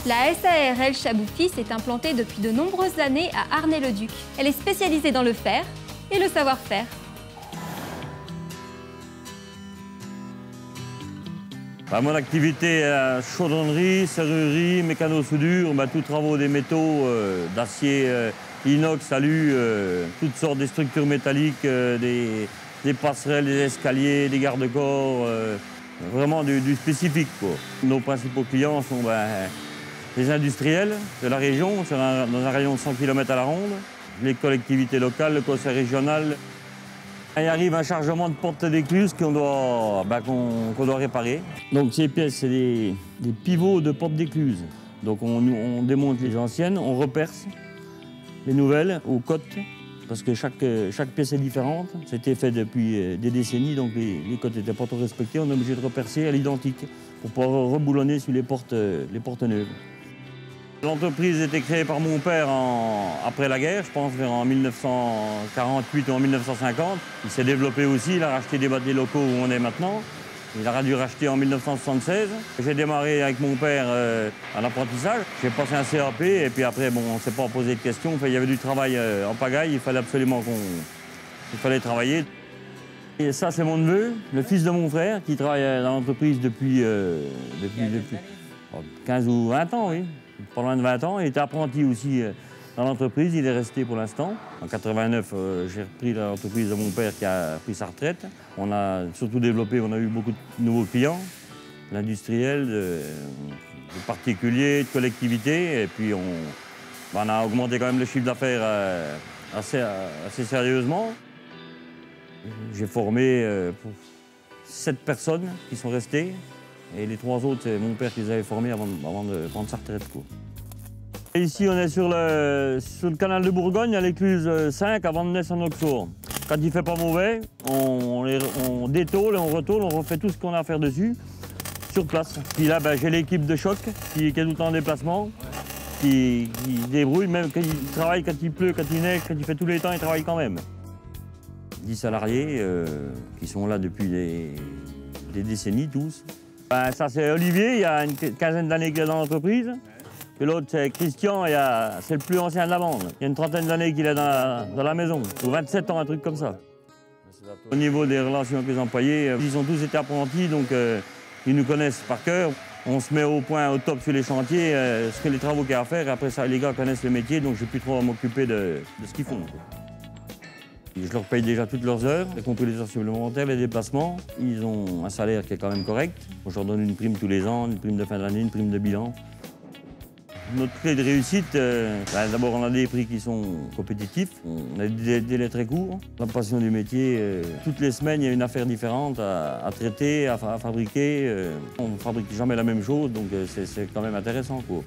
La SARL Chabot-Fils est implantée depuis de nombreuses années à Arnay-le-Duc. Elle est spécialisée dans le fer et le savoir-faire. Mon activité chaudronnerie, serrurerie, mécano-soudure, tous travaux des métaux, d'acier, inox, alu, toutes sortes de structures métalliques, des passerelles, des escaliers, des garde-corps, vraiment du spécifique, quoi. Nos principaux clients sont les industriels de la région, dans un rayon de 100 km à la ronde, les collectivités locales, le conseil régional. Il arrive un chargement de portes d'écluses qu'on doit réparer. Donc ces pièces, c'est des pivots de portes d'écluses. Donc on démonte les anciennes, on reperce les nouvelles aux cotes, parce que chaque pièce est différente. C'était fait depuis des décennies, donc les cotes n'étaient pas trop respectées. On est obligé de repercer à l'identique pour pouvoir reboulonner sur les portes neuves. L'entreprise a été créée par mon père après la guerre, je pense vers en 1948 ou en 1950. Il s'est développé aussi, il a racheté des bâtiments locaux où on est maintenant. Il a dû racheter en 1976. J'ai démarré avec mon père en apprentissage. J'ai passé un CAP et puis après, on ne s'est pas posé de questions. Il y avait du travail en pagaille, il fallait absolument travailler. Et ça, c'est mon neveu, le fils de mon frère, qui travaille dans l'entreprise depuis 15 ou 20 ans, oui. Pas loin de 20 ans. Il était apprenti aussi dans l'entreprise. Il est resté pour l'instant. En 89, j'ai repris l'entreprise de mon père qui a pris sa retraite. On a surtout développé, on a eu beaucoup de nouveaux clients, l'industriel, de particuliers, de collectivités. Et puis on a augmenté quand même le chiffre d'affaires assez sérieusement. J'ai formé 7 personnes qui sont restées. Et les 3 autres, c'est mon père qui les avait formés avant de prendre sa retraite, quoi. Et ici, on est sur le canal de Bourgogne, à l'écluse 5, avant de naître en Auxour. Quand il ne fait pas mauvais, on détôle et on retourne, on refait tout ce qu'on a à faire dessus, sur place. Puis là, j'ai l'équipe de choc qui est tout le temps en déplacement, qui débrouille, même quand il travaille, quand il pleut, quand il neige, quand il fait tous les temps, il travaille quand même. 10 salariés qui sont là depuis des décennies, tous. Ça, c'est Olivier, il y a une quinzaine d'années qu'il est dans l'entreprise. Puis l'autre, c'est Christian, c'est le plus ancien de la bande. Il y a une trentaine d'années qu'il est dans la maison, ou 27 ans, un truc comme ça. Au niveau des relations avec les employés, ils ont tous été apprentis, donc ils nous connaissent par cœur. On se met au point, au top sur les chantiers, les travaux qu'il y a à faire. Et après ça, les gars connaissent le métier, donc je n'ai plus trop à m'occuper de ce qu'ils font. Je leur paye déjà toutes leurs heures, y compris les heures supplémentaires, les déplacements. Ils ont un salaire qui est quand même correct. Je leur donne une prime tous les ans, une prime de fin d'année, une prime de bilan. Notre clé de réussite, d'abord on a des prix qui sont compétitifs, on a des délais très courts. La passion du métier, toutes les semaines il y a une affaire différente à traiter, à fabriquer. On ne fabrique jamais la même chose, donc c'est quand même intéressant, quoi.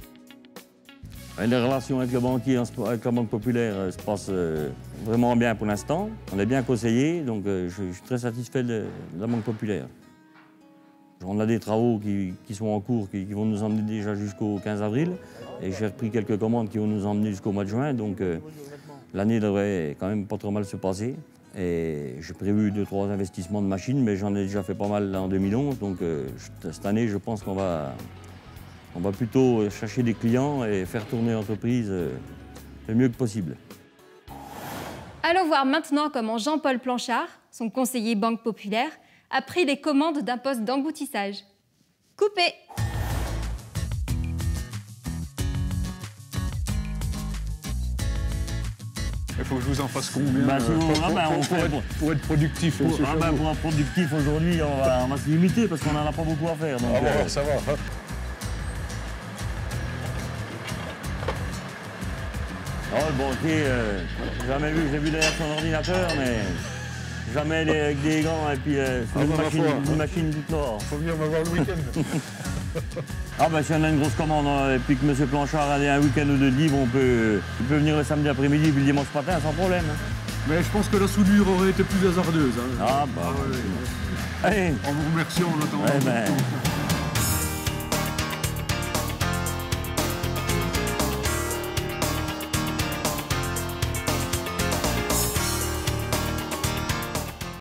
Les relations avec le banquier, avec la Banque Populaire, se passent vraiment bien pour l'instant. On est bien conseillé, donc je suis très satisfait de la Banque Populaire. On a des travaux qui sont en cours, qui vont nous emmener déjà jusqu'au 15 avril. Et j'ai repris quelques commandes qui vont nous emmener jusqu'au mois de juin, donc l'année devrait quand même pas trop mal se passer. Et j'ai prévu 2 ou 3 investissements de machines, mais j'en ai déjà fait pas mal en 2011, donc cette année, je pense qu'on va plutôt chercher des clients et faire tourner l'entreprise le mieux que possible. Allons voir maintenant comment Jean-Paul Planchard, son conseiller Banque Populaire, a pris les commandes d'un poste d'emboutissage. Coupé! Il faut que je vous en fasse combien pour être productif? Pour être productif aujourd'hui, on va se limiter parce qu'on n'en a pas beaucoup à faire. Donc, ça va. Oh, le banquier, j'ai vu derrière son ordinateur, mais jamais avec des gants et puis une machine toute noire. Faut venir me voir le week-end. Si on a une grosse commande et puis que M. Planchard a un week-end ou 2 de libre, il peut venir le samedi après-midi puis le dimanche matin sans problème. Mais je pense que la soudure aurait été plus hasardeuse. Allez. En vous remerciant en attendant.